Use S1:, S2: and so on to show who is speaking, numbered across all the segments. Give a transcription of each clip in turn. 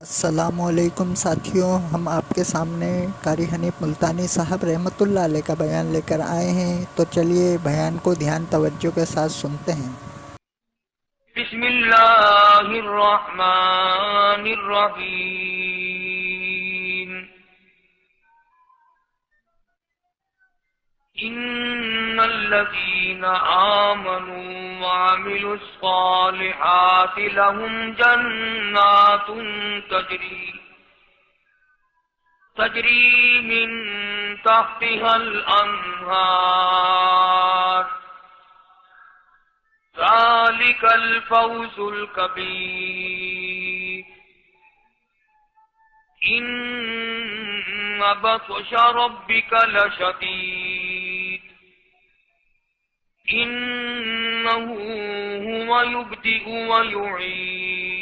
S1: السلام علیکم ساتھیوں، ہم آپ کے سامنے قاری حنیف ملتانی صاحب رحمۃ اللہ علیہ کا بیان لے کر آئے ہیں، تو چلیے بیان کو دھیان توجہ کے ساتھ سنتے ہیں۔
S2: بسم اللہ الرحمن الرحیم۔ ان الذین آمنوا وعملوا الصالحات لهم جنات تجری من تحتها الانہار، ذلك الفوز الكبير۔ إن بطش ربك لشديد، إنه هو يبدئ ويعيد۔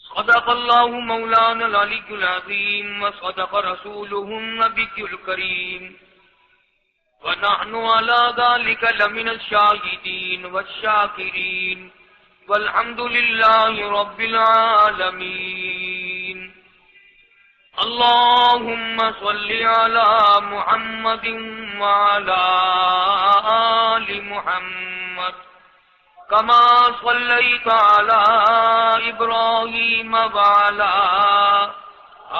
S2: صدق الله مولانا العلي العظيم، وصدق رسوله النبي الكريم، ونحن على ذلك لمن الشاهدين والشاكرين، والحمد لله رب العالمين۔ اللهم صل على محمد وعلى آل محمد كما صليت على إبراهيم وعلى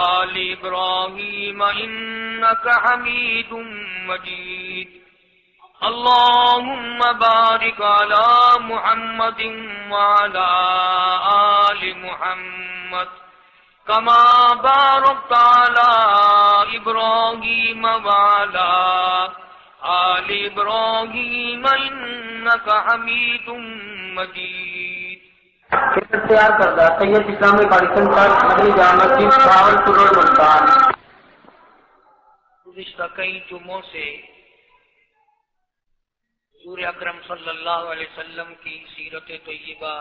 S2: آل إبراهيم إنك حميد مجيد۔ اللهم بارك على محمد وعلى آل محمد كما باركت على إبراهيم وعلى آل إبراهيم إنك حميد مجيد۔
S3: تیار کردہ سید اسلامی کالکشن کا مدنی جامع مسجد بھاولپور روڈ ملتان۔
S2: گزشتہ کئی جمعوں سے حضور اکرم صلی اللہ علیہ وسلم کی سیرت طیبہ،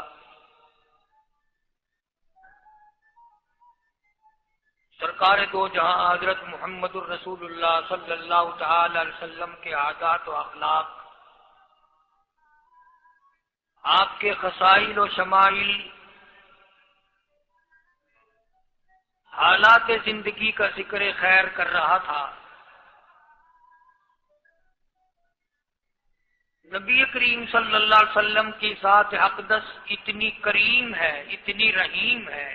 S2: سرکار دو جہاں حضرت محمد الرسول اللہ صلی اللہ تعالی علیہ وسلم کے عادات و اخلاق، آپ کے خصائل و شمائل، حالات زندگی کا ذکر خیر کر رہا تھا۔ نبی کریم صلی اللہ علیہ وسلم کی ذات اقدس اتنی کریم ہے، اتنی رحیم ہے،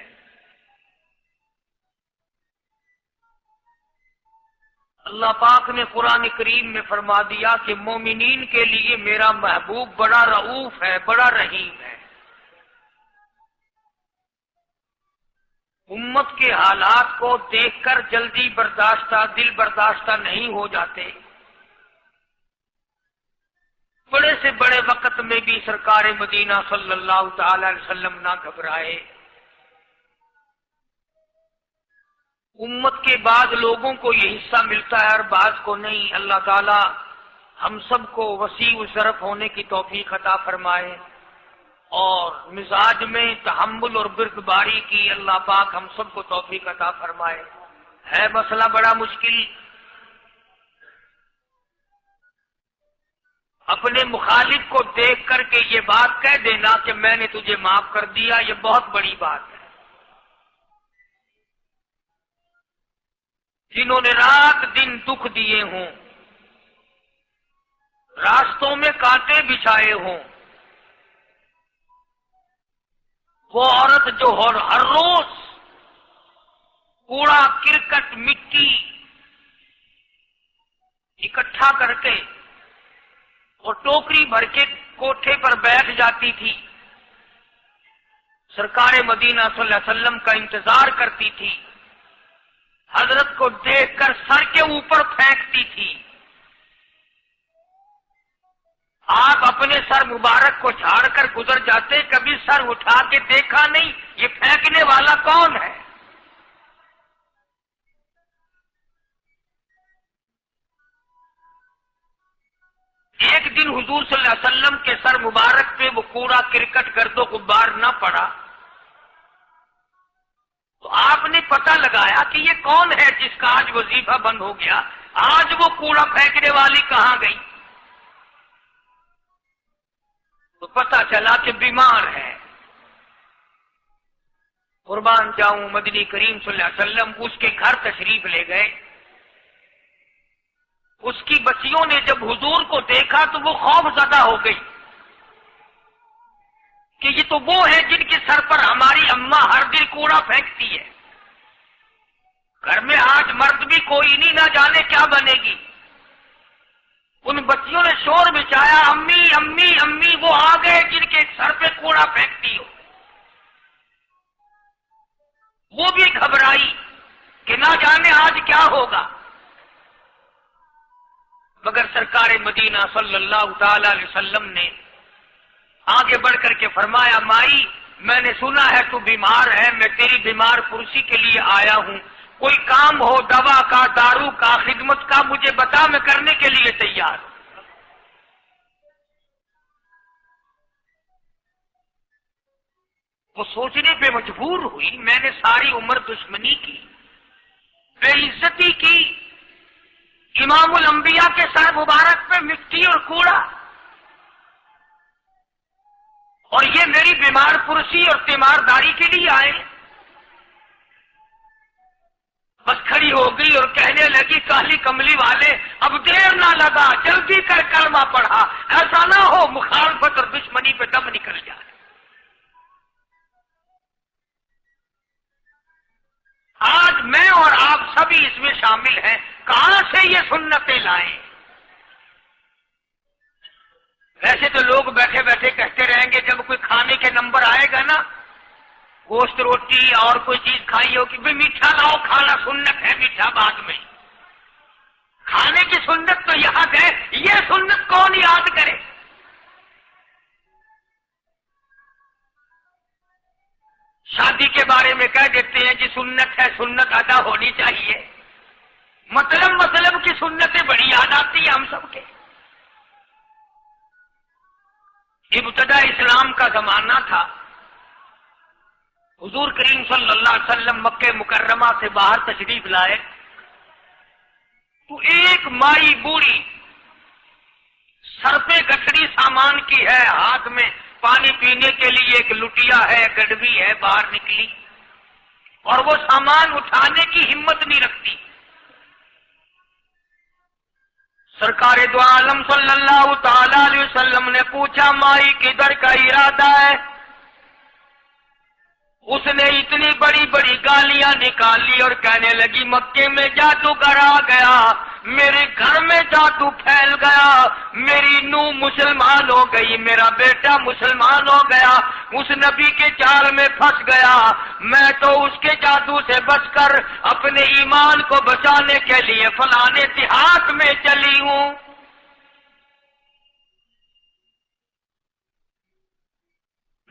S2: اللہ پاک نے قرآن کریم میں فرما دیا کہ مومنین کے لیے میرا محبوب بڑا رؤوف ہے، بڑا رحیم ہے۔ امت کے حالات کو دیکھ کر جلدی برداشتہ، دل برداشتہ نہیں ہو جاتے۔ بڑے سے بڑے وقت میں بھی سرکار مدینہ صلی اللہ تعالی علیہ وسلم نہ گھبرائے۔ امت کے بعد لوگوں کو یہ حصہ ملتا ہے اور بعض کو نہیں۔ اللہ تعالی ہم سب کو وسیع الظرف ہونے کی توفیق عطا فرمائے، اور مزاج میں تحمل اور بردباری کی اللہ پاک ہم سب کو توفیق عطا فرمائے۔ ہے مسئلہ بڑا مشکل، اپنے مخالف کو دیکھ کر کے یہ بات کہہ دینا کہ میں نے تجھے معاف کر دیا، یہ بہت بڑی بات ہے۔ جنہوں نے رات دن دکھ دیے ہوں، راستوں میں کانٹے بچھائے ہوں، وہ عورت جو ہر روز کوڑا کرکٹ مٹی اکٹھا کر کے اور ٹوکری بھر کے کوٹھے پر بیٹھ جاتی تھی، سرکار مدینہ صلی اللہ علیہ وسلم کا انتظار کرتی تھی، حضرت کو دیکھ کر سر کے اوپر پھینکتی تھی، آپ اپنے سر مبارک کو جھاڑ کر گزر جاتے، کبھی سر اٹھا کے دیکھا نہیں یہ پھینکنے والا کون ہے۔ ایک دن حضور صلی اللہ علیہ وسلم کے سر مبارک پہ وہ کوڑا کرکٹ گرد و غبار نہ پڑا، تو آپ نے پتہ لگایا کہ یہ کون ہے جس کا آج وظیفہ بند ہو گیا، آج وہ کوڑا پھینکنے والی کہاں گئی؟ تو پتہ چلا کہ بیمار ہے۔ قربان جاؤں مدنی کریم صلی اللہ علیہ وسلم اس کے گھر تشریف لے گئے. اس کی بچیوں نے جب حضور کو دیکھا تو وہ خوف زدہ ہو گئی کہ یہ تو وہ ہے جن کے سر پر ہماری اماں ہر دن کوڑا پھینکتی ہے. گھر میں آج مرد بھی کوئی نہیں، نہ جانے کیا بنے گی. ان بچیوں نے شور مچایا، امی امی امی وہ آ گئے جن کے سر پہ کوڑا پھینکتی ہو. وہ بھی گھبرائی کہ نہ جانے آج کیا ہوگا. مگر سرکار مدینہ صلی اللہ تعالی علیہ وسلم نے آگے بڑھ کر کے فرمایا، مائی میں نے سنا ہے تو بیمار ہے، میں تیری بیمار پرسی کے لیے آیا ہوں، کوئی کام ہو دوا کا، دارو کا، خدمت کا مجھے بتا، میں کرنے کے لیے تیار ہوں. وہ سوچنے پہ مجبور ہوئی، میں نے ساری عمر دشمنی کی، بے عزتی کی، امام الانبیاء کے سر مبارک پہ مٹی اور کوڑا، اور یہ میری بیمار پرسی اور تیمارداری کے لیے آئے. بس کھڑی ہو گئی اور کہنے لگی، کالی کملی والے اب دیر نہ لگا، جلدی کر کلمہ پڑھا، ایسا نہ ہو مخالفت اور دشمنی پہ دم نکل جائے. آج میں اور آپ سبھی اس میں شامل ہیں، کہاں سے یہ سنتیں لائیں؟ ویسے تو لوگ بیٹھے بیٹھے کہتے رہیں گے، جب کوئی کھانے کے نمبر آئے گا نا، گوشت روٹی اور کوئی چیز کھائی ہو کہ میٹھا لاؤ، کھانا سنت ہے، میٹھا بعد میں. کھانے کی سنت تو یاد ہے، یہ سنت کون یاد کرے؟ شادی کے بارے میں کہہ دیتے ہیں جی سنت ہے، سنت ادا ہونی چاہیے. مطلب کی سنتیں بڑی یاد آتی ہیں ہم سب کے. ابتدا اسلام کا زمانہ تھا، حضور کریم صلی اللہ علیہ وسلم مکہ مکرمہ سے باہر تشریف لائے تو ایک مائی بوڑھی سر پہ گٹھڑی سامان کی ہے، ہاتھ میں پانی پینے کے لیے ایک لٹیا ہے، گڈوی ہے، باہر نکلی اور وہ سامان اٹھانے کی ہمت نہیں رکھتی. سرکار دو عالم صلی اللہ تعالی علیہ وسلم نے پوچھا، مائی کدھر کا ارادہ ہے؟ اس نے اتنی بڑی بڑی گالیاں نکالی اور کہنے لگی، مکے میں جادوگر آ گیا، میرے گھر میں جادو پھیل گیا، میری نوح مسلمان ہو گئی، میرا بیٹا مسلمان ہو گیا، اس نبی کے جال میں پھنس گیا، میں تو اس کے جادو سے بچ کر اپنے ایمان کو بچانے کے لیے فلانے دیہات میں چلی ہوں.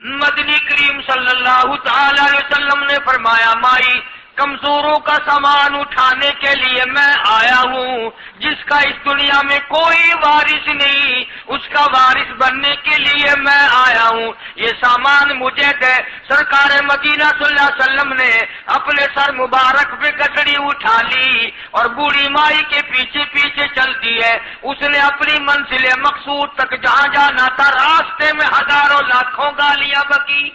S2: مدنی کریم صلی اللہ تعالی علیہ وسلم نے فرمایا، مائی کمزوروں کا سامان اٹھانے کے لیے میں آیا ہوں، جس کا اس دنیا میں کوئی وارث نہیں، اس کا وارث بننے کے لیے میں آیا ہوں، یہ سامان مجھے دے. سرکار مدینہ صلی اللہ علیہ وسلم نے اپنے سر مبارک پہ گٹڑی اٹھا لی اور بوڑھی مائی کے پیچھے پیچھے چل دی ہے. اس نے اپنی منزل مقصود تک جہاں جانا تھا، راستے میں ہزاروں لاکھوں گالیاں بکی.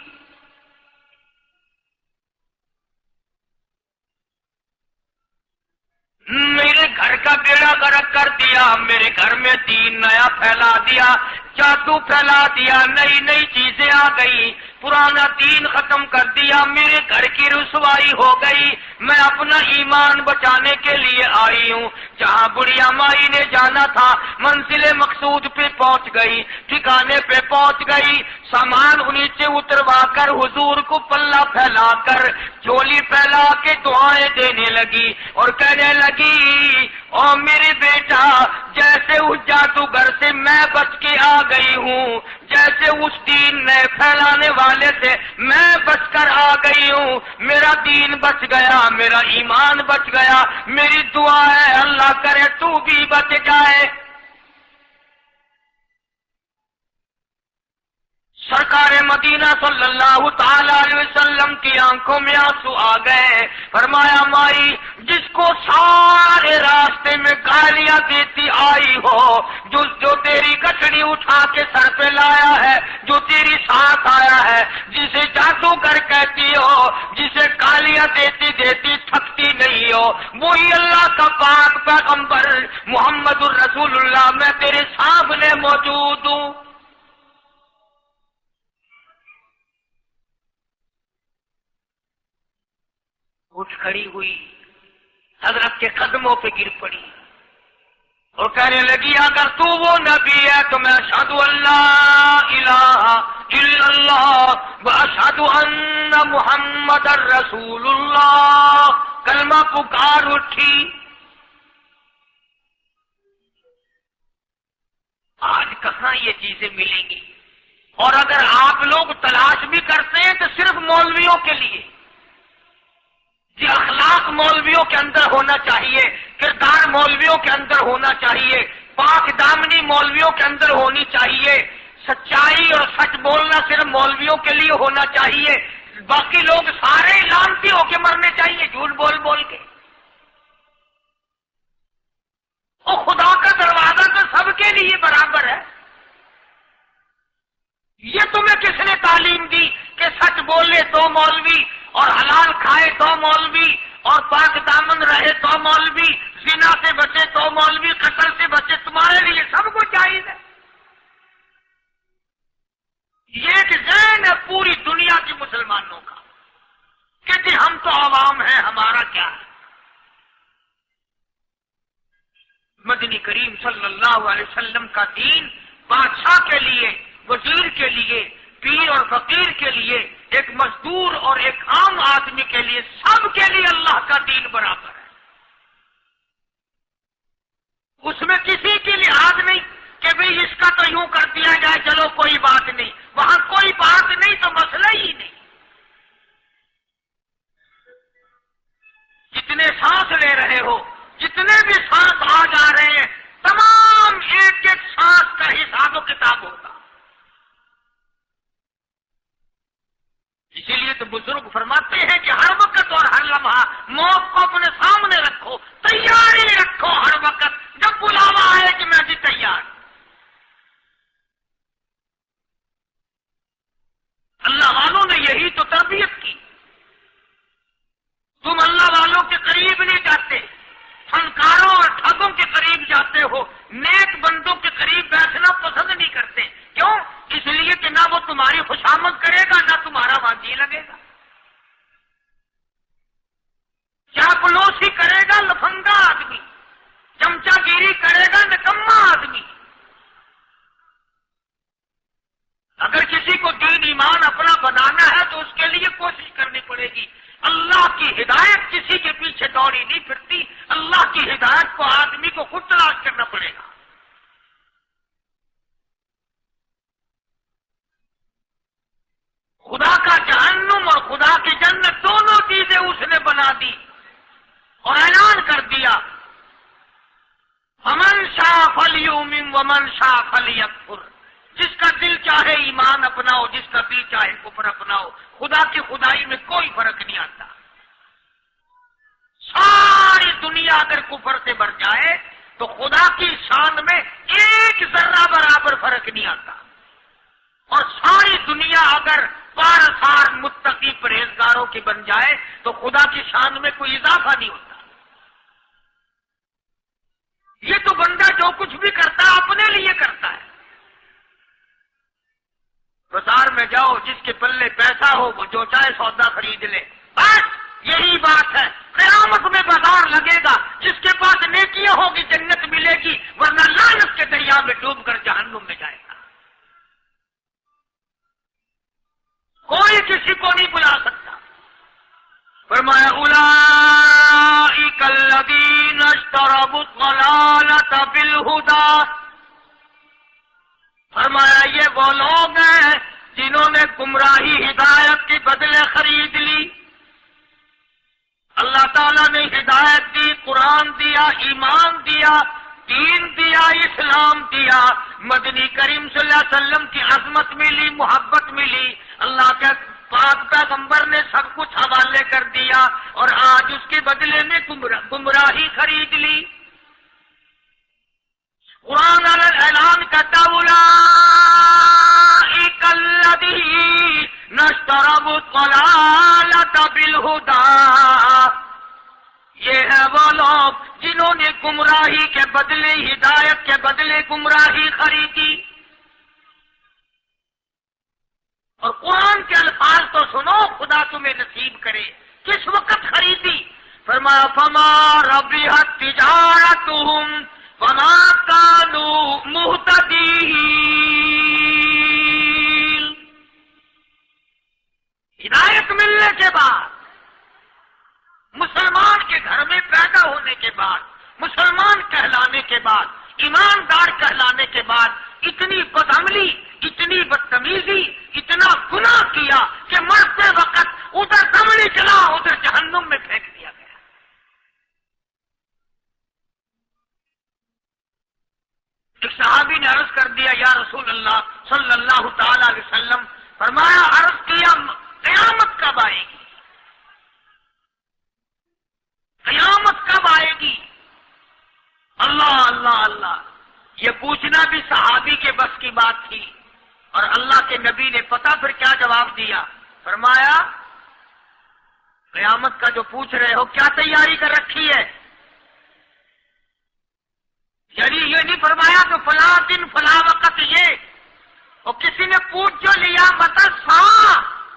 S2: میرے گھر کا بیڑا غرق کر دیا، میرے گھر میں دین نیا پھیلا دیا، جادو پھیلا دیا، نئی نئی چیزیں آ گئی، پرانا دین ختم کر دیا، میرے گھر کی رسوائی ہو گئی، میں اپنا ایمان بچانے کے لیے آئی ہوں. جہاں بڑھیا مائی نے جانا تھا منزل مقصود پہ پہنچ گئی، ٹھکانے پہ پہنچ گئی، سامان نیچے اتروا کر حضور کو پلہ پھیلا کر جھولی پھیلا کے دعائیں دینے لگی اور کہنے لگی، او میرے بیٹا، جیسے اس جادوگر سے میں بچ کے آ گئی ہوں، جیسے اس دین نئے پھیلانے والے سے میں بچ کر آ گئی ہوں، میرا دین بچ گیا، میرا ایمان بچ گیا، میری دعا ہے اللہ کرے تو بھی بچ جائے. سرکار مدینہ صلی اللہ تعالی علیہ وسلم کی آنکھوں میں آنسو آ گئے. فرمایا، مائی جس کو سارے راستے میں گالیاں دیتی آئی ہو، جو تیری گٹھڑی اٹھا کے سر پہ لایا ہے، جو تیری ساتھ آیا ہے، جسے جادوگر کہتی ہو، جسے وہی اللہ کا پاک پیغمبر محمد الرسول اللہ، میں تیرے سامنے موجود ہوں۔ اٹھ کھڑی ہوئی، حضرت کے قدموں پہ گر پڑی اور کہنے لگی اگر تو وہ نبی ہے تو میں اشہد ان لا الہ الا اللہ واشہد ان محمد رسول اللہ، کلمہ پکار اٹھی۔ آج کہاں یہ چیزیں ملیں گی؟ اور اگر آپ لوگ تلاش بھی کرتے ہیں تو صرف مولویوں کے لیے۔ یہ اخلاق مولویوں کے اندر ہونا چاہیے، کردار مولویوں کے اندر ہونا چاہیے، پاک دامنی مولویوں کے اندر ہونی چاہیے، سچائی اور سچ بولنا صرف مولویوں کے لیے ہونا چاہیے، باقی لوگ سارے لانتی ہو کے مرنے چاہیے جھوٹ بول بول کے۔ اور خدا کا دروازہ تو سب کے لیے برابر ہے۔ یہ تمہیں کس نے تعلیم دی کہ سچ بولے تو مولوی، اور حلال کھائے تو مولوی، اور پاک دامن رہے تو مولوی، زنا سے بچے تو مولوی، قتل سے بچے؟ تمہارے لیے سب کچھ جائز ہے۔ یہ ایک ذہن ہے پوری دنیا کے مسلمانوں کا کہ جی ہم تو عوام ہیں، ہمارا کیا ہے؟ مدنی کریم صلی اللہ علیہ وسلم کا دین بادشاہ کے لیے، وزیر کے لیے، پیر اور فقیر کے لیے، ایک مزدور اور ایک عام آدمی کے لیے، سب کے لیے اللہ کا دین برابر ہے۔ اس میں کسی کی لحاظ نہیں کہ بھئی اس کا تو یوں کر دیا جائے چلو کوئی بات نہیں، وہاں کوئی بات نہیں تو مسئلہ ہی نہیں۔ جتنے سانس لے رہے ہو، جتنے بھی سانس آ جا رہے ہیں، تمام ایک ایک سانس کا حساب و کتاب ہوگا۔ اسی لیے تو بزرگ فرماتے ہیں کہ ہر وقت اور ہر لمحہ موت کو اپنے سامنے رکھو، تیاری رکھو ہر وقت، جب بلاوا آئے کہ میں بھی تیار۔ اللہ والوں نے یہی تو تربیت کی۔ تم اللہ والوں کے قریب نہیں جاتے، فنکاروں اور ٹھگوں کے قریب جاتے ہو، نیک بندوں کے قریب بیٹھنا پسند نہیں کرتے۔ کیوں؟ اس لیے کہ نہ وہ تمہاری خوشامد کرے گا، نہ تمہارا وہاں جی لگے گا۔ چاپلوسی کرے گا لفنگا آدمی، چمچا گیری کرے گا نکما آدمی۔ اگر کسی کو دین ایمان اپنا بنانا ہے تو اس کے لیے کوشش کرنی پڑے گی۔ اللہ کی ہدایت کسی کے پیچھے دوڑی نہیں پھرتی، اللہ کی ہدایت کو آدمی کو خود تلاش کرنا پڑے گا۔ خدا کا جہنم اور خدا کی جنت دونوں چیزیں اس نے بنا دی اور اعلان کر دیا، فمن شاء فلیؤمن ومن شاء فلیکفر، جس کا دل چاہے ایمان اپناؤ، جس کا دل چاہے کفر اپناؤ، خدا کی خدائی میں کوئی فرق نہیں آتا۔ ساری دنیا اگر کفر سے بھر جائے تو خدا کی شان میں ایک ذرہ برابر فرق نہیں آتا، اور ساری دنیا اگر پارسار متقی پرہیزگاروں کی بن جائے تو خدا کی شان میں کوئی اضافہ نہیں ہوتا۔ یہ تو بندہ جو کچھ بھی کرتا ہے اپنے لیے کرتا ہے۔ بازار میں جاؤ، جس کے پلے پیسہ ہو وہ جو چاہے سودا خرید لے، بس یہی بات ہے۔ قیامت میں بازار لگے گا، جس کے پاس نیکیاں ہوگی جنت ملے گی، ورنہ لعنت کے دریا میں ڈوب کر جہنم میں جائے گا۔ کوئی کسی کو نہیں بلا سکتا۔ فرمایا اولئک الذین اشتروا الضلالۃ بالہدی، فرمایا یہ وہ لوگ ہیں جنہوں نے گمراہی ہدایت کے بدلے خرید لی۔ اللہ تعالیٰ نے ہدایت دی، قرآن دیا، ایمان دیا، دین دیا، اسلام دیا، مدنی کریم صلی اللہ علیہ وسلم کی عظمت ملی، محبت ملی، اللہ کے پاک پیغمبر نے سب کچھ حوالے کر دیا، اور آج اس کے بدلے میں گمراہی خرید لی۔ قرآن اعلان کرتا اولئک الذین اشتروا الضلالۃ بالہدی، یہ یہ ہے وہ لوگ جنہوں نے گمراہی کے بدلے ہدایت کے بدلے گمراہی خریدی. اور قرآن کے الفاظ تو سنو، خدا تمہیں نصیب کرے. کس وقت خریدی؟ فرمایا فما ربحت تجارتهم وما كانوا مهتدين. ہدایت ملنے کے بعد، مسلمان کے گھر میں پیدا ہونے کے بعد، مسلمان کہلانے کے بعد، ایماندار کہلانے کے بعد اتنی بدعملی، اتنی بدتمیزی، اتنا گناہ کیا کہ مرتے وقت ادھر دمڑی چلا، ادھر جہنم میں پھینک دیا گیا. ایک صحابی نے عرض کر دیا یا رسول اللہ صلی اللہ تعالی علیہ وسلم، فرمایا عرض کیا قیامت کب آئے گی؟ قیامت کب آئے گی؟ اللہ اللہ اللہ، یہ پوچھنا بھی صحابی کے بس کی بات تھی. اور اللہ کے نبی نے پتہ پھر کیا جواب دیا؟ فرمایا قیامت کا جو پوچھ رہے ہو کیا تیاری کر رکھی ہے؟ یعنی یہ نہیں فرمایا کہ فلاں دن فلاں وقت یہ، اور کسی نے پوچھ جو لیا بتا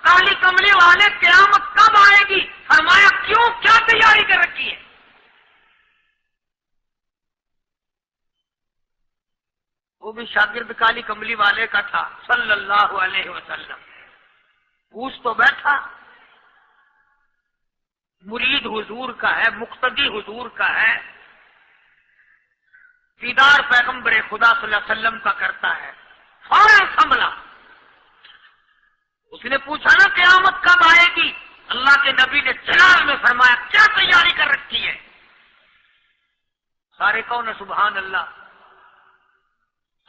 S2: کالی کملی والے قیامت کب آئے گی؟ فرمایا کیوں، کیا تیاری کر رکھی ہے؟ وہ بھی شاگرد کالی کملی والے کا تھا صلی اللہ علیہ وسلم. پوچھ تو بیٹھا، مرید حضور کا ہے، مقتدی حضور کا ہے، دیدار پیغمبر خدا صلی اللہ علیہ وسلم کا کرتا ہے. فوراً سنبھلا، اس نے پوچھا نا قیامت کب آئے گی؟ اللہ کے نبی نے جلال میں فرمایا کیا تیاری کر رکھی ہے؟ سارے کون سبحان اللہ.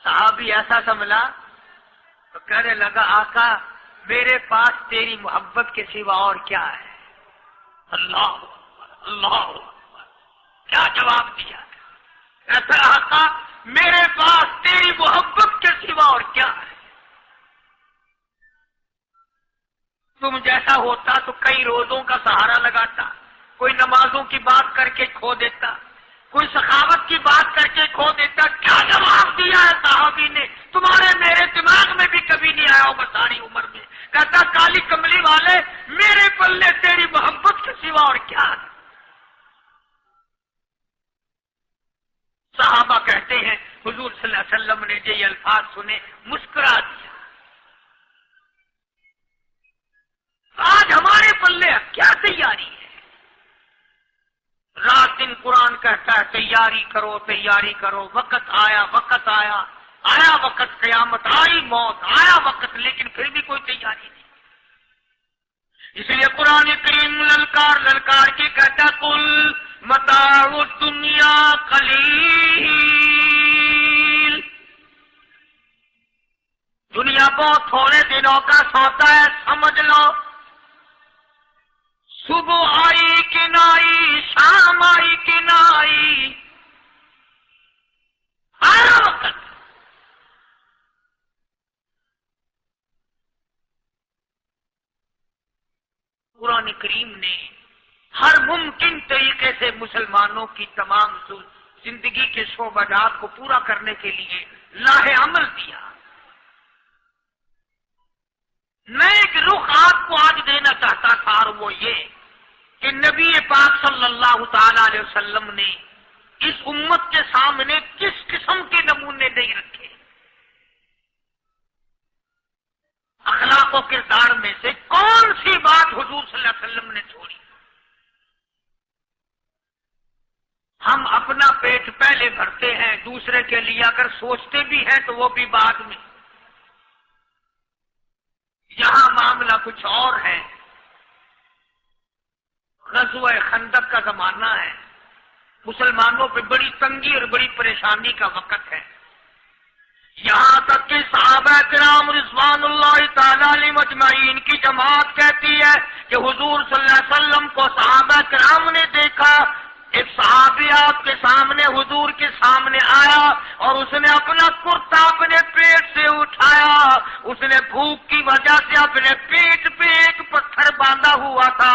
S2: صحابی ایسا سنبھلا تو کہنے لگا آقا میرے پاس تیری محبت کے سوا اور کیا ہے؟ اللہ اللہ، کیا جواب دیا؟ ایسا آقا میرے پاس تیری محبت کے سوا اور کیا ہے؟ تم جیسا ہوتا تو کئی روزوں کا سہارا لگاتا، کوئی نمازوں کی بات کر کے کھو دیتا، کوئی سخاوت کی بات کر کے کھو دیتا. کیا جواب دیا ہے صحابی نے؟ تمہارے میرے دماغ میں بھی کبھی نہیں آیا ہوگا ساری عمر میں. کہتا کالی کملی والے میرے پلے تیری محبت کے سوا اور کیا ہے؟ صحابہ کہتے ہیں حضور صلی اللہ علیہ وسلم نے جو یہ الفاظ سنے مسکرا دیا. آج ہمارے پلے کیا تیاری ہے؟ رات دن قرآن کہتا ہے تیاری کرو تیاری کرو، وقت آیا وقت آیا، آیا وقت قیامت، آئی موت، آیا وقت، لیکن پھر بھی کوئی تیاری نہیں. اس لیے قرآن کریم للکار للکار کے کہتا کل متاع الدنیا قلیل، دنیا بہت تھوڑے دنوں کا سودا ہے، سمجھ لو. صبح آئی کہ نہ آئی، شام آئی کہ نہ آئی، ہر وقت. قرآن کریم نے ہر ممکن طریقے سے مسلمانوں کی تمام زندگی کے شعبہ جات کو پورا کرنے کے لیے لاہ عمل دیا. میں ایک رخ آپ کو آج دینا چاہتا تھا، اور وہ یہ کہ نبی پاک صلی اللہ تعالی علیہ وسلم نے اس امت کے سامنے کس قسم کے نمونے نہیں رکھے. اخلاق و کردار میں سے کون سی بات حضور صلی اللہ علیہ وسلم نے چھوڑی؟ ہم اپنا پیٹ پہلے بھرتے ہیں، دوسرے کے لیے اگر سوچتے بھی ہیں تو وہ بھی بعد میں. یہاں معاملہ کچھ اور ہے. غزوہ خندق کا زمانہ ہے، مسلمانوں پہ بڑی تنگی اور بڑی پریشانی کا وقت ہے. یہاں تک کہ صحابہ کرام رضوان اللہ تعالی علیہم اجمعین کی جماعت کہتی ہے کہ حضور صلی اللہ علیہ وسلم کو صحابہ کرام نے دیکھا. ایک صحابی آپ کے سامنے حضور کے سامنے آیا اور اس نے اپنا کرتا اپنے پیٹ سے اٹھایا. اس نے بھوک کی وجہ سے اپنے پیٹ پہ ایک پتھر باندھا ہوا تھا.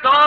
S2: 2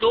S2: 2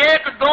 S2: 1-2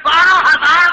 S2: 12,000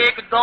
S2: 1-2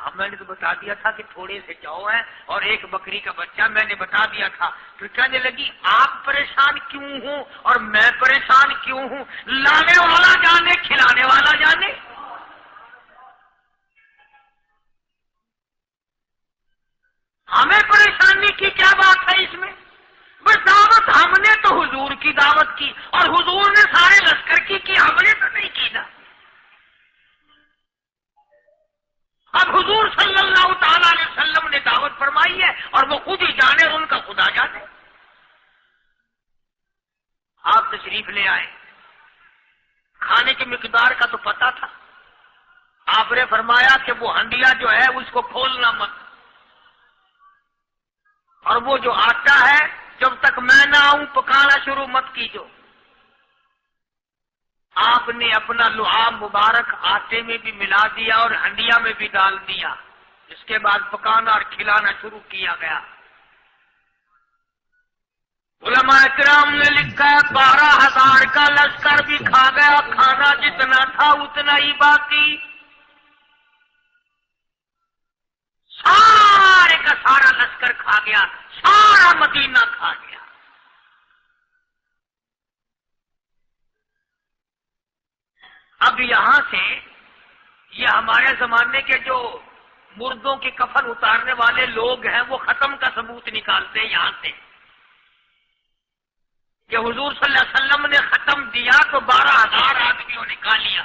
S2: اب میں نے تو بتا دیا تھا کہ تھوڑے سے جو ہے اور ایک بکری کا بچہ میں نے بتا دیا تھا. پھر کہنے لگی آپ پریشان کیوں ہوں اور میں پریشان کیوں ہوں؟ لانے والا جانے کھلانے والا جانے. ہمیں پریشانی کی کیا بات ہے اس میں؟ بس دعوت ہم نے تو حضور کی دعوت کی اور حضور نے سارے لشکر کی ہم نے تو نہیں کی نا. اب حضور صلی اللہ تعالی علیہ وسلم نے دعوت فرمائی ہے اور وہ خود ہی جانے اور ان کا خدا جانے. آپ تشریف لے آئے, کھانے کی مقدار کا تو پتا تھا. آپ نے فرمایا کہ وہ ہنڈیا جو ہے اس کو کھولنا مت, اور وہ جو آٹا ہے جب تک میں نہ آؤں پکانا شروع مت کیجو. آپ نے اپنا لعاب مبارک آٹے میں بھی ملا دیا اور ہنڈیا میں بھی ڈال دیا. اس کے بعد پکانا اور کھلانا شروع کیا گیا. علماء کرام نے لکھا ہے 12,000 کا لشکر بھی کھا گیا, کھانا جتنا تھا اتنا ہی باقی. سارے کا سارا لشکر کھا گیا, سارا مدینہ کھا گیا. اب یہاں سے یہ ہمارے زمانے کے جو مردوں کے کفن اتارنے والے لوگ ہیں وہ ختم کا ثبوت نکالتے ہیں یہاں سے کہ حضور صلی اللہ علیہ وسلم نے ختم دیا تو 12,000 آدمیوں نے کھا لیا.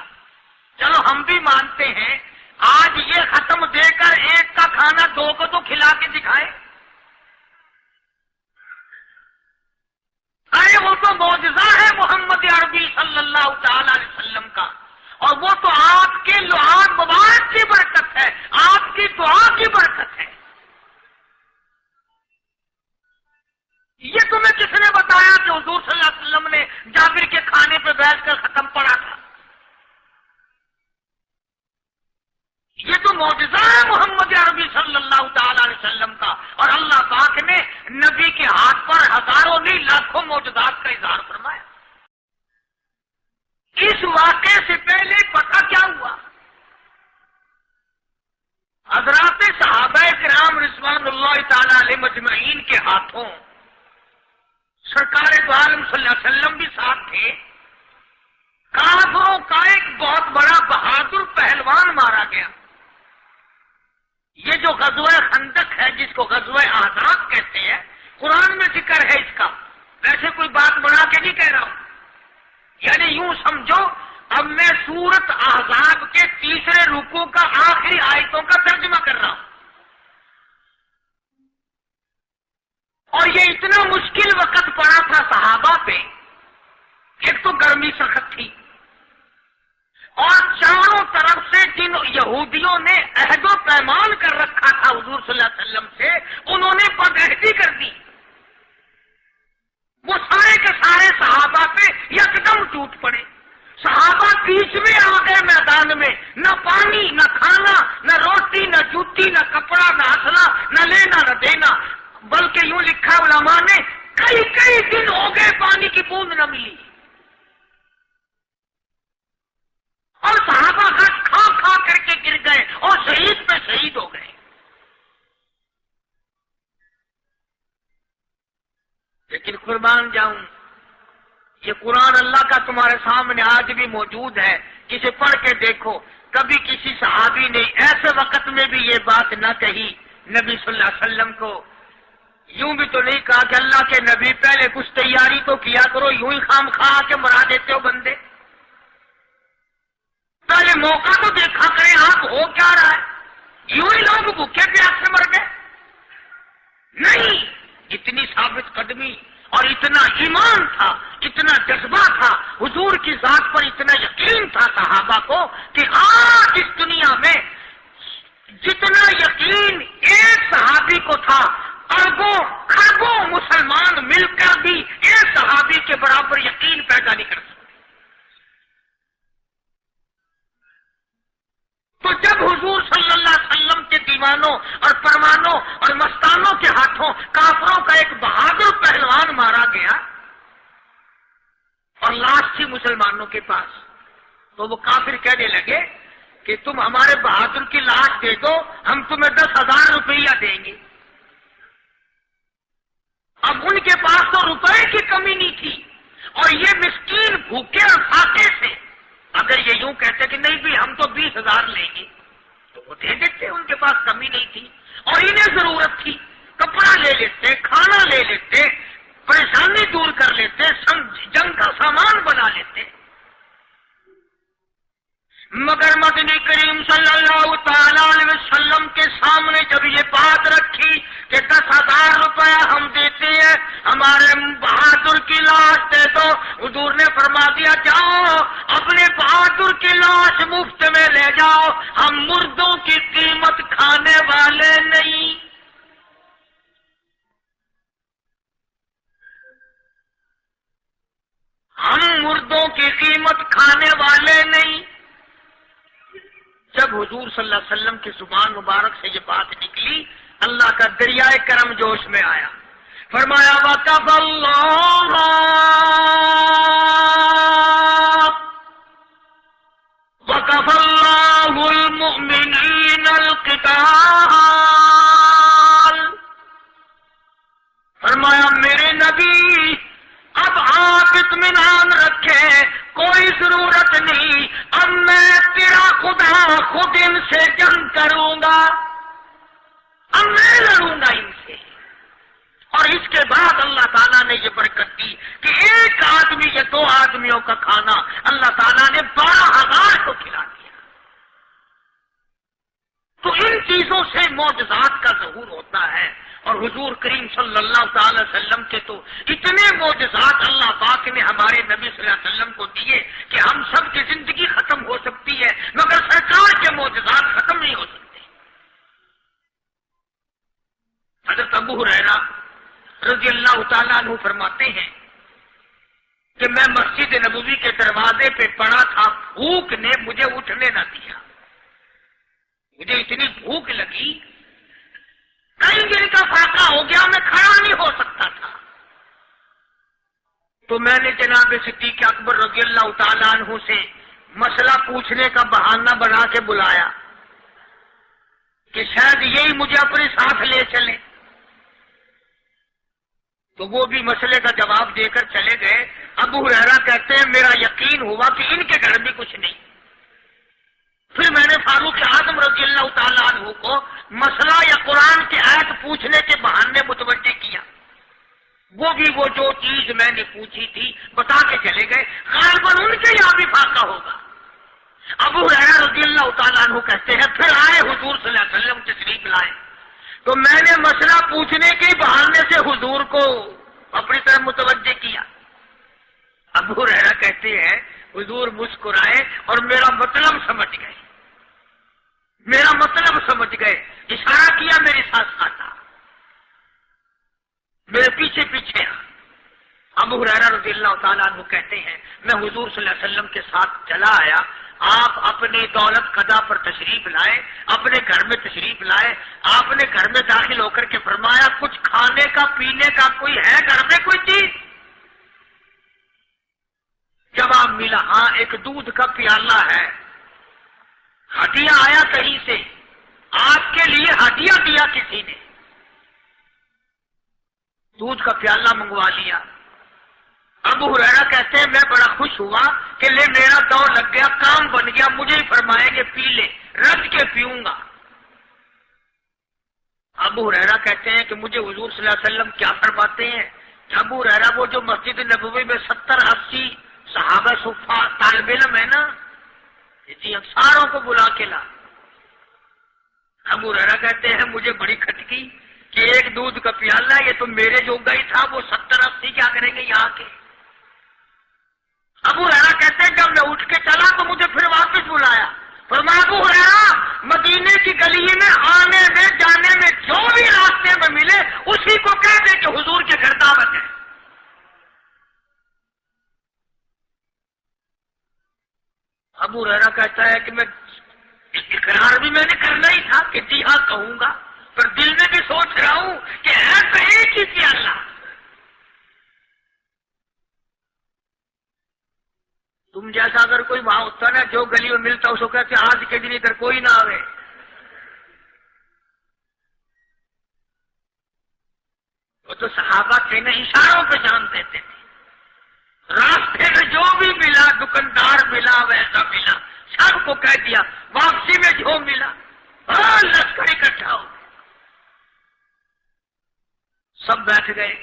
S2: چلو ہم بھی مانتے ہیں آج یہ ختم دے کر ایک کا کھانا 2 کو تو کھلا کے دکھائیں. ارے وہ تو معجزہ ہے محمد عربی صلی اللہ تعالی علیہ وسلم کا, اور وہ تو آپ کے لعاب مبارک کی برکت ہے, آپ کی دعا کی برکت ہے. یہ تمہیں کس نے بتایا کہ حضور صلی اللہ علیہ وسلم نے جابر کے کھانے پہ بیٹھ کر ختم پڑا تھا؟ یہ تو معجزہ ہے محمد عربی صلی اللہ تعالی علیہ وسلم کا, اور اللہ پاک نے نبی کے ہاتھ پر ہزاروں نہیں لاکھوں معجزات کا اظہار فرمایا. اس واقعے سے پہلے پتہ کیا ہوا؟ حضرات صحابہ کرام رضوان اللہ تعالی علیہ مجمعین کے ہاتھوں سرکار دو عالم صلی اللہ علیہ وسلم بھی ساتھ تھے. کافروں کا ایک بہت بڑا بہادر پہلوان مارا گیا. یہ جو غزوہ خندق ہے جس کو غزوہ احزاب کہتے ہیں, قرآن میں ذکر ہے اس کا, ویسے کوئی بات بنا کے نہیں کہہ رہا ہوں. یعنی یوں سمجھو اب میں سورت احزاب کے 3 رکوع کا آخری آیتوں کا ترجمہ کر رہا ہوں. اور یہ اتنا مشکل وقت پڑا تھا صحابہ پہ. ایک تو گرمی سخت تھی, اور چاروں طرف سے جن یہودیوں نے عہد و پیمان کر رکھا تھا حضور صلی اللہ علیہ وسلم سے, انہوں نے بدعہدی کر دی. وہ سارے کے سارے صحابہ پہ یکدم ٹوٹ پڑے. صحابہ بیچ میں آ گئے میدان میں, نہ پانی نہ کھانا نہ روٹی نہ جوتی نہ کپڑا نہ اسلحہ نہ لینا نہ دینا, بلکہ یوں لکھا علماء نے کئی دن ہو گئے پانی کی بوند نہ ملی. اور صحابہ کھا کر کے گر گئے اور شہید پہ شہید ہو گئے. لیکن قربان جاؤں, یہ قرآن اللہ کا تمہارے سامنے آج بھی موجود ہے, کسی پڑھ کے دیکھو. کبھی کسی صحابی نے ایسے وقت میں بھی یہ بات نہ کہی نبی صلی اللہ علیہ وسلم کو. یوں بھی تو نہیں کہا کہ اللہ کے نبی پہلے کچھ تیاری تو کیا کرو, یوں ہی خام خواہ کے مرا دیتے ہو بندے. پہلے موقع تو دیکھا کریں آپ ہو کیا رہا ہے. یوں ہی لوگ بھوکے پیاس سے مر گئے. نہیں, اتنی ثابت قدمی اور اتنا ایمان تھا, اتنا جذبہ تھا, حضور کی ذات پر اتنا یقین تھا صحابہ کو کہ آج اس دنیا میں جتنا یقین ایک صحابی کو تھا, اربوں خربوں مسلمان مل کر بھی ایک صحابی کے برابر یقین پیدا نہیں کر سکتے. تو جب حضور صلی اللہ علیہ وسلم کے دیوانوں اور پروانوں اور مستانوں کے ہاتھوں کافروں کا ایک بہادر پہلوان مارا گیا اور لاش تھی مسلمانوں کے پاس, تو وہ کافر کہنے لگے کہ تم ہمارے بہادر کی لاش دے دو، ہم تمہیں 10,000 روپیہ دیں گے۔ اب ان کے پاس تو روپے کی کمی نہیں تھی، اور یہ مسکین بھوکے اور فاقے سے اگر یہ یوں کہتے کہ نہیں بھی ہم تو 20,000 لیں گے تو وہ دے دیتے، ان کے پاس کمی نہیں تھی، اور انہیں ضرورت تھی، کپڑا لے لیتے، کھانا لے لیتے، پریشانی دور کر لیتے، جنگ کا سامان بنا لیتے۔ مگر مدنی کریم صلی اللہ تعالی علیہ وسلم کے سامنے جب یہ بات رکھی کہ 10,000 روپیہ ہم دیتے ہیں، ہمارے بہادر کی لاش دے دو، حضور نے فرما دیا جاؤ اپنے بہادر کی لاش مفت میں لے جاؤ، ہم مردوں کی قیمت کھانے والے نہیں۔ ہم مردوں کی قیمت کھانے والے نہیں۔ جب حضور صلی اللہ علیہ وسلم کی زبان مبارک سے یہ بات نکلی، اللہ کا دریائے کرم جوش میں آیا، فرمایا وَكَفَ اللَّهُ الْمُؤْمِنِينَ الْقِتَالَ، فرمایا میرے نبی اب آپ اطمینان رکھیں، کوئی ضرورت نہیں، اب میں تیرا خدا خود ان سے جنگ کروں گا، اب میں لڑوں گا ان سے۔ اور اس کے بعد اللہ تعالیٰ نے یہ برکت دی کہ ایک آدمی یا 2 آدمیوں کا کھانا اللہ تعالیٰ نے 12,000 کو کھلا دیا۔ تو ان چیزوں سے معجزات کا ظہور ہوتا ہے، اور حضور کریم صلی اللہ تعالی وسلم کے تو اتنے معجزات اللہ پاک نے ہمارے نبی صلی اللہ علیہ وسلم کو دیے کہ ہم سب کی زندگی ختم ہو سکتی ہے مگر سرکار کے معجزات ختم نہیں ہو سکتے۔ حضرت ابو ہریرہ رضی اللہ تعالیٰ عنہ فرماتے ہیں کہ میں مسجد نبوی کے دروازے پہ پڑا تھا، بھوک نے مجھے اٹھنے نہ دیا، مجھے اتنی بھوک لگی، کئی دن کا فاقہ ہو گیا، میں کھڑا نہیں ہو سکتا تھا۔ تو میں نے جناب صدیق اکبر رضی اللہ تعالیٰ عنہ سے مسئلہ پوچھنے کا بہانہ بنا کے بلایا کہ شاید یہی مجھے اپنے ساتھ لے چلیں، تو وہ بھی مسئلے کا جواب دے کر چلے گئے۔ ابو ہریرہ کہتے ہیں میرا یقین ہوا کہ ان کے گھر میں کچھ نہیں۔ پھر میں نے فاروق اعظم رضی اللہ تعالیٰ عنہ کو مسئلہ یا قرآن کی آیت پوچھنے کے بہانے متوجہ کیا، وہ بھی وہ جو چیز میں نے پوچھی تھی بتا کے چلے گئے، غالباً ان کے یہاں بھی فاقہ ہوگا۔ ابو ہریرہ رضی اللہ تعالیٰ عنہ کہتے ہیں پھر آئے حضور صلی اللہ علیہ وسلم تشریف لائے، تو میں نے مسئلہ پوچھنے کے بہانے سے حضور کو اپنی طرف متوجہ کیا۔ ابو ہریرہ کہتے ہیں حضور مسکرائے اور میرا مطلب سمجھ گئے، میرا مطلب سمجھ گئے، اشارہ کیا میرے ساتھ ساتھ آ، میرے پیچھے پیچھے آ۔ ابو ہریرہ رضی اللہ تعالیٰ عنہ کہتے ہیں میں حضور صلی اللہ علیہ وسلم کے ساتھ چلا آیا، آپ اپنی دولت قضا پر تشریف لائے، اپنے گھر میں تشریف لائے، آپ نے گھر میں داخل ہو کر کے فرمایا کچھ کھانے کا پینے کا کوئی ہے گھر میں کوئی چیز؟ جواب ملا ہاں ایک دودھ کا پیالہ ہے، ہدیہ آیا کہیں سے، آپ کے لیے ہدیہ دیا کسی نے، دودھ کا پیالہ منگوا لیا۔ ابو ہریرہ کہتے ہیں میں بڑا خوش ہوا کہ لے میرا دور لگ گیا، کام بن گیا، مجھے ہی فرمائیں گے پی لے، رج کے پیوں گا۔ ابو ہریرہ کہتے ہیں کہ مجھے حضور صلی اللہ علیہ وسلم کیا فرماتے ہیں، ابو ہریرہ وہ جو مسجد نبوی میں 70-80 صحابہ صفا طالب علم ہے نا، جی ساروں کو بلا کے لا۔ ابو ہریرہ کہتے ہیں مجھے بڑی کھٹکی کہ ایک دودھ کا پیالہ یہ تو میرے جوگا ہی تھا، وہ 70-80 کیا کریں گے یہاں کے۔ ابو ہریرہ کہتے ہیں جب میں اٹھ کے چلا تو مجھے پھر واپس بلایا، فرمایا ابو ہریرہ مدینے کی گلی میں آنے میں جانے میں جو بھی راستے میں ملے اسی کو کہہ دے کہ حضور کے گھر دعوت ہے۔ ابو ہریرہ کہتا ہے کہ میں اقرار بھی میں نے کرنا ہی تھا کہ جی ہاں کہوں گا، پر دل میں بھی سوچ رہا ہوں کہ ہے تو ایک ہی پیالہ۔ تم جیسا اگر کوئی وہاں ہوتا نا جو گلی میں ملتا اس کو کہتے آج کے دن ادھر کوئی نہ آئے. وہ تو صحابہ تھے نا اشاروں پہ جان دیتے تھے. راستے میں جو بھی ملا دکاندار ملا ویسا ملا سب کو کہہ دیا. واپسی میں جو ملا لشکر اکٹھا ہو سب بیٹھ گئے.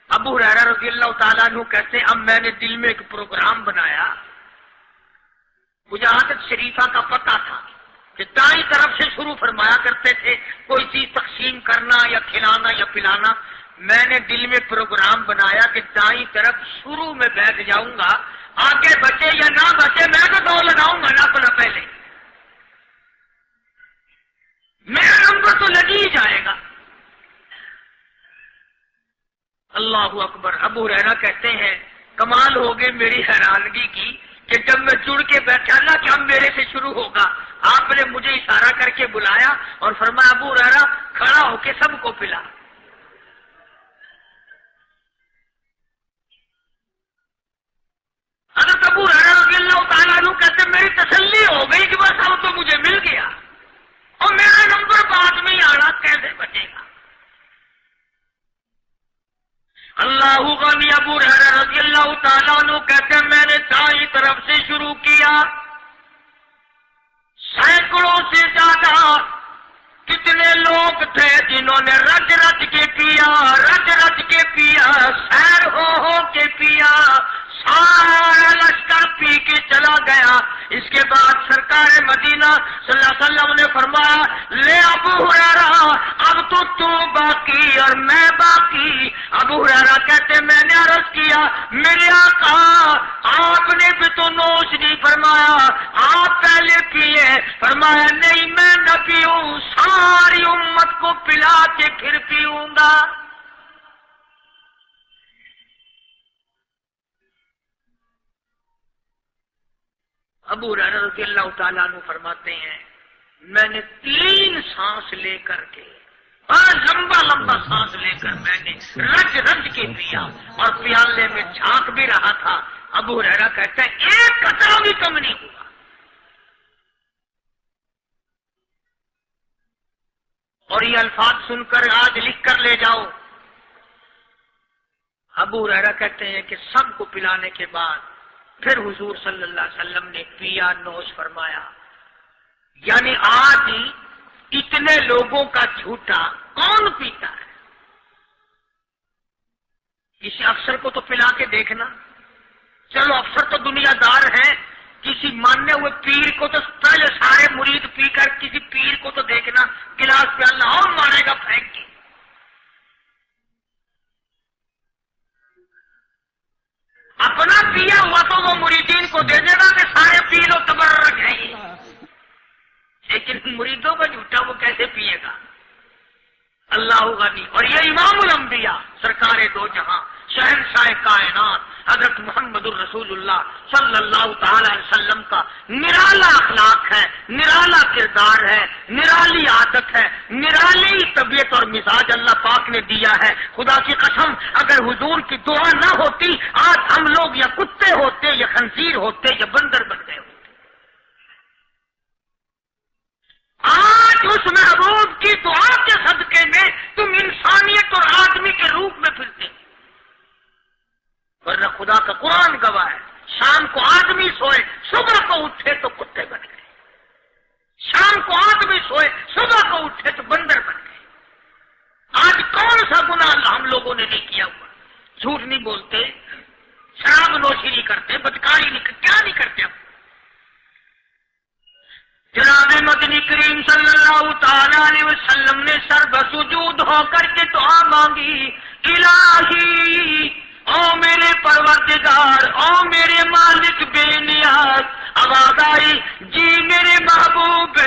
S2: ابو ہریرہ رضی اللہ تعالیٰ عنہ کہتے ہیں اب میں نے دل میں ایک پروگرام بنایا. مجھے عادت شریفہ کا پتہ تھا کہ دائیں طرف سے شروع فرمایا کرتے تھے کوئی چیز تقسیم کرنا یا کھلانا یا پلانا. میں نے دل میں پروگرام بنایا کہ دائیں طرف شروع میں بیٹھ جاؤں گا. آگے بچے یا نہ بچے میں تو دو لگاؤں گا نہ اپنا پہلے. میرا نمبر تو لگ ہی جائے گا. اللہ اکبر. ابو ہریرہ کہتے ہیں کمال ہو گئی میری حیرانگی کی کہ جب میں جڑ کے بیٹھا نا کہ اب میرے سے شروع ہوگا آپ نے مجھے اشارہ کر کے بلایا اور فرمایا ابو ہریرہ کھڑا ہو کے سب کو پلا. حضرت ابو ہریرہ رضی اللہ تعالیٰ عنہ کہتے میری تسلی ہو گئی کہ بس اب تو مجھے مل گیا اور میرا نمبر بعد میں آنا کیسے بچے گا. اللہ غنی. ابو ہریرہ رضی اللہ تعالیٰ عنہ کہتے ہیں میں نے دائیں طرف سے شروع کیا. سینکڑوں سے زیادہ کتنے لوگ تھے جنہوں نے رج رج کے پیا سیر ہو کے پیا. سارا لشکر پی کے چلا گیا. اس کے بعد سرکار مدینہ صلی اللہ علیہ وسلم نے فرمایا لے ابو ہریرہ اب تو باقی اور میں باقی. ابو ہریرہ کہتے میں نے عرض کیا میرے آقا آپ نے بھی تو نوش نہیں فرمایا آپ پہلے پیے. فرمایا نہیں میں نہ پیوں ساری امت کو پلا کے پھر پیوں گا. ابو ہریرہ رضی اللہ تعالیٰ عنہ فرماتے ہیں میں نے 3 سانس لے کر کے لمبا سانس لے کر میں نے رج رج کے پیا اور پیالے میں جھانک بھی رہا تھا. ابو ہریرہ کہتا ہے ایک قطرہ بھی کم نہیں ہوا. اور یہ الفاظ سن کر آج لکھ کر لے جاؤ. ابو ہریرہ کہتے ہیں کہ سب کو پلانے کے بعد پھر حضور صلی اللہ علیہ وسلم نے پیا نوش فرمایا. یعنی آج اتنے لوگوں کا جھوٹا کون پیتا ہے؟ کسی افسر کو تو پلا کے دیکھنا. چلو افسر تو دنیا دار ہیں کسی ماننے ہوئے پیر کو تو پہلے سارے مرید پی کر کسی پیر کو تو دیکھنا گلاس پہ اللہ اور مارے گا پھینک کے. اپنا پیا ہوا تو وہ مریدین کو دے دے گا کہ سارے پی لو تبرک ہے یہ. لیکن مریدوں کا جھوٹا وہ کیسے پیے گا؟ اللہ غنی. اور یہ امام الانبیاء سرکار دو جہاں شہنشاہ کائنات حضرت محمد الرسول اللہ صلی اللہ تعالی علیہ وسلم کا نرالا اخلاق ہے, نرالا کردار ہے, نرالی عادت ہے, نرالی طبیعت اور مزاج اللہ پاک نے دیا ہے. خدا کی قسم اگر حضور کی دعا نہ ہوتی آج ہم لوگ یا کتے ہوتے یا خنزیر ہوتے یا بندر بن گئے ہوتے. آج اس محبوب کی دعا کے صدقے میں تم انسانیت اور آدمی کے روپ میں پھرتے ہیں. ورنہ خدا کا قرآن گواہ ہے شام کو آدمی سوئے صبح کو اٹھے تو کتے بن گئے, شام کو آدمی سوئے صبح کو اٹھے تو بندر بن گئے. آج کون سا گناہ ہم لوگوں نے نہیں کیا ہوا؟ جھوٹ نہیں بولتے, شراب نوشی نہیں کرتے, بدکاری نہیں کرتے, کیا نہیں کرتے ہم؟ جناب مدنی کریم صلی اللہ تعالی علیہ وسلم نے سر بسجود ہو کر کے دعا مانگی, الہی او میرے پروردگار, او میرے مالک بے نیاز. آواز آئی جی میرے محبوب,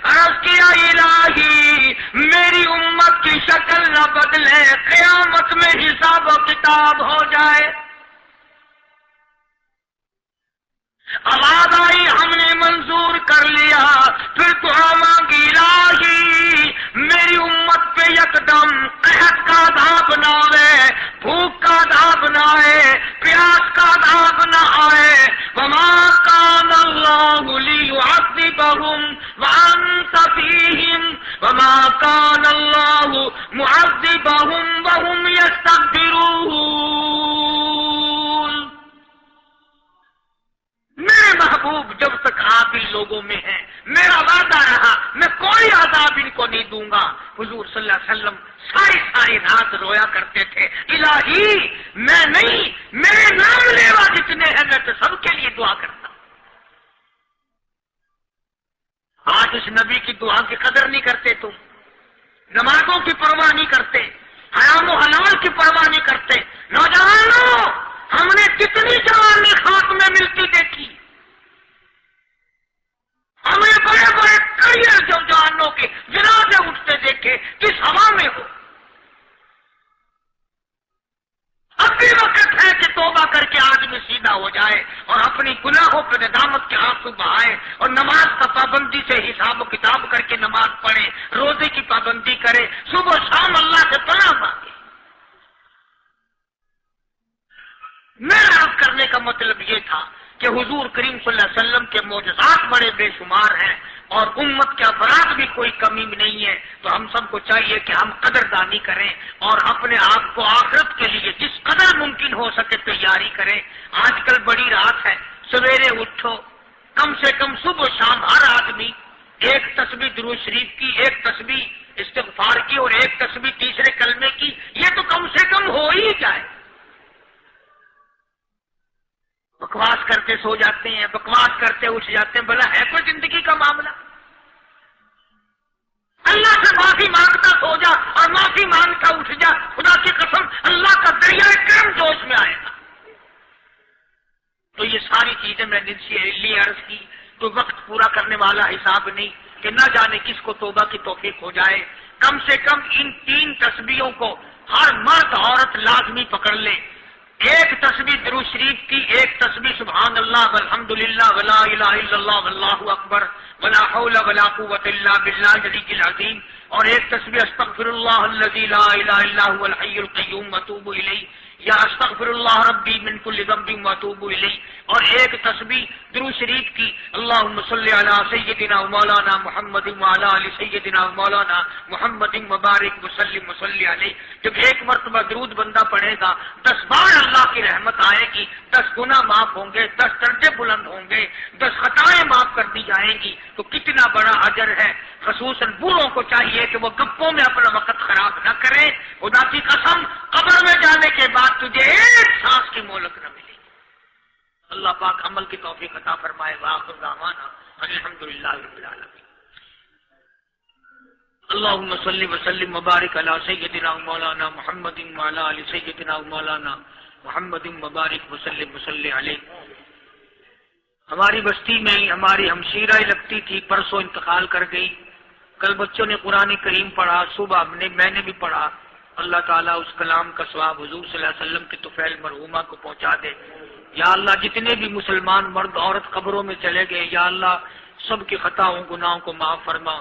S2: عرض کیا الہی میری امت کی شکل نہ بدلے, قیامت میں حساب و کتاب ہو جائے. آواز آئی ہم نے منظور کر لیا. پھر دعا مانگی الہی میری امت پہ یکدم قحط کا عذاب نہ آئے, بھوک کا عذاب نہ آئے, پیاس کا عذاب نہ آئے. وما لوگوں میں ہیں، میرا وعدہ رہا میں کوئی عذاب ان کو نہیں دوں گا۔ حضور صلی اللہ علیہ وسلم ساری رات رویا کرتے تھے، الہی میں نہیں، میرے نام لیوا جتنے ہیں میں تو سب کے لیے دعا کرتا ہوں۔ آج اس نبی کی دعا کی قدر نہیں کرتے، تم نمازوں کی پرواہ نہیں کرتے، حرام و حلال کی پرواہ نہیں کرتے۔ نوجوانوں، ہم نے کتنی جوانی خاک میں ملتی دیکھی، ہمیں بڑے بڑے کریئر جوانوں کے جنازے اٹھتے دیکھے، کس ہوا میں ہو۔ اب بھی وقت ہے کہ توبہ کر کے آدمی سیدھا ہو جائے اور اپنی گناہوں پہ ندامت کے آنسو بہائے اور نماز کا پابندی سے حساب و کتاب کر کے نماز پڑھے، روزے کی پابندی کرے، صبح شام اللہ سے پناہ مانگے۔ میرا عرض کرنے کا مطلب یہ تھا کہ حضور کریم صلی اللہ علیہ وسلم کے معجزات بڑے بے شمار ہیں اور امت کے افراد بھی کوئی کمی نہیں ہے، تو ہم سب کو چاہیے کہ ہم قدردانی کریں اور اپنے آپ کو آخرت کے لیے جس قدر ممکن ہو سکے تیاری کریں۔ آج کل بڑی رات ہے، سویرے اٹھو، کم سے کم صبح شام ہر آدمی ایک تسبیح درود شریف کی، ایک تسبیح استغفار کی اور ایک تسبیح تیسرے کلمے کی، یہ تو کم سے کم ہو ہی جائے۔ بکواس کرتے سو جاتے ہیں، بکواس کرتے اٹھ جاتے ہیں، بھلا ہے کوئی زندگی کا معاملہ؟ اللہ سے معافی مانگتا سو جا اور معافی مانگتا اٹھ جا، خدا کی قسم اللہ کا دریائے کرم جوش میں آئے گا۔ تو یہ ساری چیزیں میں نے لیے عرض کی، تو وقت پورا کرنے والا حساب نہیں کہ نہ جانے کس کو توبہ کی توفیق ہو جائے۔ کم سے کم ان 3 تسبیحوں کو ہر مرد عورت لازمی پکڑ لے۔ ایک تسبیح درود شریف کی، ایک تسبیح سبحان اللہ والحمدللہ ولا الہ الا اللہ واللہ اکبر ولا حول ولا قوۃ الا باللہ العلی العظیم، اور ایک تسبیح استغفر اللہ الذی لا الہ الا هو الحی القیوم واتوب الیہ، یا استغفر اللہ ربی من کل ذنب واتوب الیہ، اور ایک تسبیح درود شریف کی اللہم صلی علی سیدنا مولانا محمد وعلی آل سیدنا مولانا محمد مبارک وسلم وصلی علیہ۔ جب ایک مرتبہ درود بندہ پڑھے گا 10 بار اللہ کی رحمت آئے گی، 10 گناہ معاف ہوں گے، 10 درجے بلند ہوں گے، 10 خطائیں معاف کر دی جائیں گی، تو کتنا بڑا اجر ہے۔ خصوصاً بوڑھوں کو چاہیے کہ وہ گپوں میں اپنا وقت خراب نہ کریں۔ خدا کی قسم قبر میں جانے کے بعد تجھے ایک سانس کی مہلت نہ ملے گی۔ اللہ پاک عمل کی توفیق عطا فرمائے۔ وآخر دعوانا الحمدللہ رب العالمین۔ اللہم صلی وسلم وبارک علی سیدنا مولانا محمد وعلی آل سیدنا مولانا محمد مبارک وسلم وصلی علیہ۔ ہماری بستی میں ہی ہماری ہمشیرہ لگتی تھی، پرسوں انتقال کر گئی۔ کل بچوں نے قرآن کریم پڑھا، صبح میں نے بھی پڑھا۔ اللہ تعالیٰ اس کلام کا ثواب حضور صلی اللہ علیہ وسلم کے طفیل مرحومہ کو پہنچا دے۔ یا اللہ جتنے بھی مسلمان مرد عورت قبروں میں چلے گئے، یا اللہ سب کی خطاؤں گناہوں کو معاف فرما،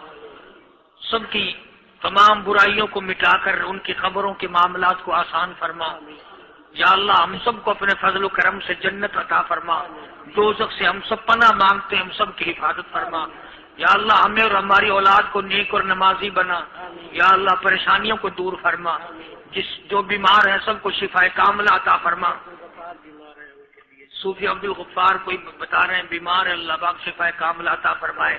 S2: سب کی تمام برائیوں کو مٹا کر ان کی قبروں کے معاملات کو آسان فرما۔ یا اللہ ہم سب کو اپنے فضل و کرم سے جنت عطا فرما، دوزخ سے ہم سب پناہ مانگتے ہیں، ہم سب کی حفاظت فرما۔ یا اللہ ہمیں اور ہماری اولاد کو نیک اور نمازی بنا۔ یا اللہ پریشانیوں کو دور فرما، جو بیمار ہیں سب کو شفا کاملہ عطا فرما۔ صوفی عبد الغفار کوئی بتا رہے ہیں بیمار ہے، اللہ پاک شفا کاملہ عطا فرمائے۔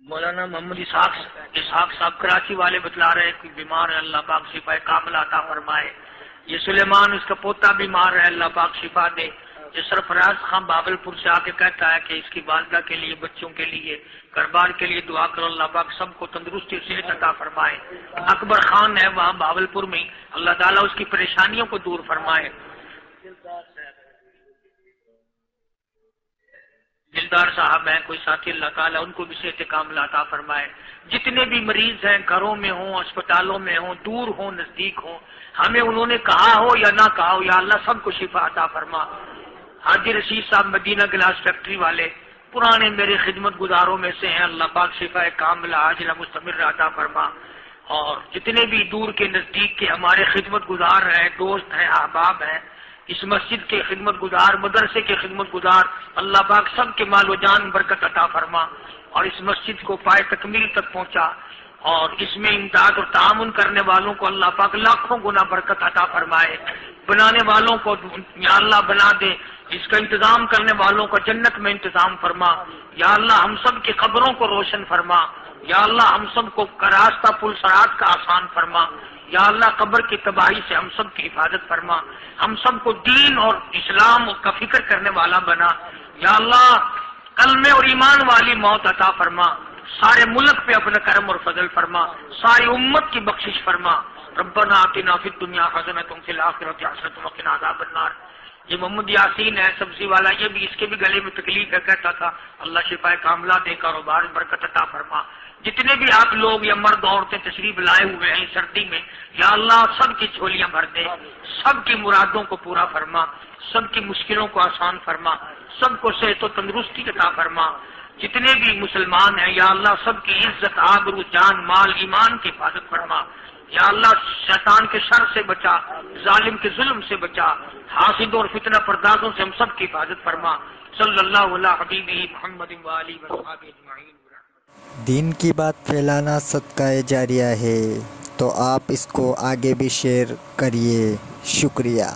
S2: مولانا محمد اسحاق صاحب کراچی والے بتلا رہے ہیں کہ بیمار ہے، اللہ پاک شفا کاملہ عطا فرمائے۔ یہ سلیمان اس کا پوتا بیمار ہے، اللہ پاک شفا دے۔ یہ سرفراز خان باولپور سے آ کے کہتا ہے کہ اس کی والدہ کے لیے، بچوں کے لیے، گھر بار کے لیے دعا کرو، اللہ پاک سب کو تندرستی صحت عطا فرمائے۔ اکبر خان ہے وہاں باولپور میں، اللہ تعالیٰ اس کی پریشانیوں کو دور فرمائے۔ دلدار صاحب ہیں کوئی ساتھی، اللہ تعالیٰ ان کو بھی صحت کاملہ عطا فرمائے۔ جتنے بھی مریض ہیں گھروں میں ہوں، اسپتالوں میں ہوں، دور ہوں نزدیک ہوں، ہمیں انہوں نے کہا ہو یا نہ کہا ہو، یا اللہ سب کو شفا عطا فرما۔ حاجی رشید صاحب مدینہ گلاس فیکٹری والے پرانے میرے خدمت گزاروں میں سے ہیں، اللہ پاک شفا کاملہ عاجلہ مستمر عطا فرما۔ اور جتنے بھی دور کے نزدیک کے ہمارے خدمت گزار ہیں، دوست ہیں، احباب ہیں، اس مسجد کے خدمت گزار، مدرسے کے خدمت گزار، اللہ پاک سب کے مال و جان برکت عطا فرما اور اس مسجد کو پائے تکمیل تک پہنچا۔ اور اس میں امداد اور تعاون کرنے والوں کو اللہ پاک لاکھوں گنا برکت عطا فرمائے، بنانے والوں کو یا اللہ بنا دے، اس کا انتظام کرنے والوں کا جنت میں انتظام فرما، یا اللہ ہم سب کی قبروں کو روشن فرما، یا اللہ ہم سب کو راستہ پل صراط کا آسان فرما، یا اللہ قبر کی تباہی سے ہم سب کی حفاظت فرما، ہم سب کو دین اور اسلام کا فکر کرنے والا بنا، یا اللہ کلمے اور ایمان والی موت عطا فرما، سارے ملک پہ اپنا کرم اور فضل فرما، ساری امت کی بخشش فرما۔ ربنا آتنا فی الدنیا حسنۃ وفی الآخرۃ حسنۃ وقنا عذاب النار۔ یہ محمد یاسین ہے سبزی والا، یہ بھی اس کے بھی گلے میں تکلیف ہے، کہتا تھا اللہ شفا کاملہ دے، کاروبار برکت عطا فرما۔ جتنے بھی آپ لوگ یا مرد عورتیں تشریف لائے ہوئے ہیں سردی میں، یا اللہ سب کی جھولیاں بھر دے، سب کی مرادوں کو پورا فرما، سب کی مشکلوں کو آسان فرما، سب کو صحت و تندرستی عطا فرما۔ جتنے بھی مسلمان ہیں یا اللہ سب کی عزت، آبرو، جان، مال، ایمان کی حفاظت فرما، یا اللہ شیطان کے شر سے بچا، ظالم کے ظلم سے بچا، حاسد اور فتنہ پردازوں سے ہم سب کی حفاظت فرما۔ صلی اللہ علیہ حبیبہ محمد وآلہ وصحبہ اجمعین۔
S1: دین کی بات پھیلانا صدقہ جاریہ ہے، تو آپ اس کو آگے بھی شیئر کریے۔ شکریہ۔